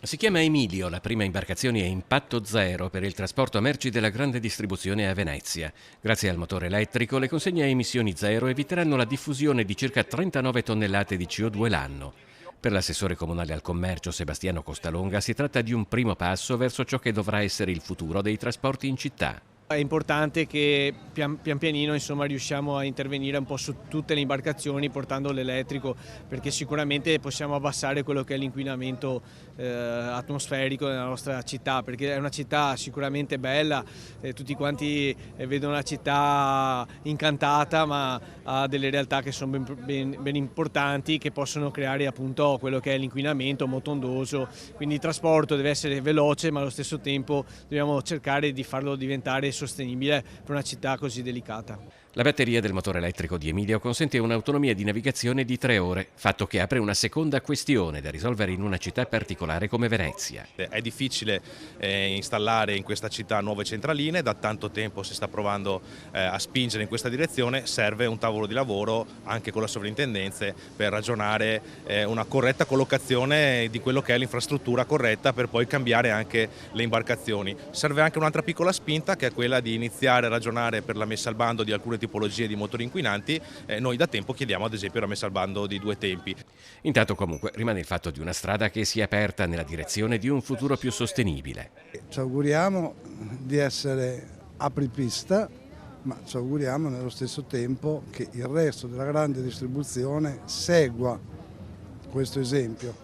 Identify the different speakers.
Speaker 1: Si chiama Emilio, la prima imbarcazione a impatto zero per il trasporto merci della grande distribuzione a Venezia. Grazie al motore elettrico, le consegne a emissioni zero eviteranno la diffusione di circa 39 tonnellate di CO2 l'anno. Per l'assessore comunale al commercio Sebastiano Costalonga si tratta di un primo passo verso ciò che dovrà essere il futuro dei trasporti in città.
Speaker 2: È importante che pian pianino riusciamo a intervenire un po' su tutte le imbarcazioni portando l'elettrico, perché sicuramente possiamo abbassare quello che è l'inquinamento atmosferico nella nostra città, perché è una città sicuramente bella, tutti quanti vedono la città incantata, ma ha delle realtà che sono ben importanti, che possono creare appunto quello che è l'inquinamento motondoso. Quindi il trasporto deve essere veloce, ma allo stesso tempo dobbiamo cercare di farlo diventare sostenibile per una città così delicata.
Speaker 1: La batteria del motore elettrico di Emilio consente un'autonomia di navigazione di 3 ore, fatto che apre una seconda questione da risolvere in una città particolare come Venezia.
Speaker 3: È difficile installare in questa città nuove centraline, da tanto tempo si sta provando a spingere in questa direzione, serve un tavolo di lavoro anche con la sovrintendenza per ragionare una corretta collocazione di quello che è l'infrastruttura corretta per poi cambiare anche le imbarcazioni. Serve anche un'altra piccola spinta che è quella di iniziare a ragionare per la messa al bando di alcune tipologie di motori inquinanti. Noi da tempo chiediamo ad esempio la messa al bando di 2 tempi.
Speaker 1: Intanto comunque rimane il fatto di una strada che si è aperta nella direzione di un futuro più sostenibile.
Speaker 4: Ci auguriamo di essere apripista, ma ci auguriamo nello stesso tempo che il resto della grande distribuzione segua questo esempio.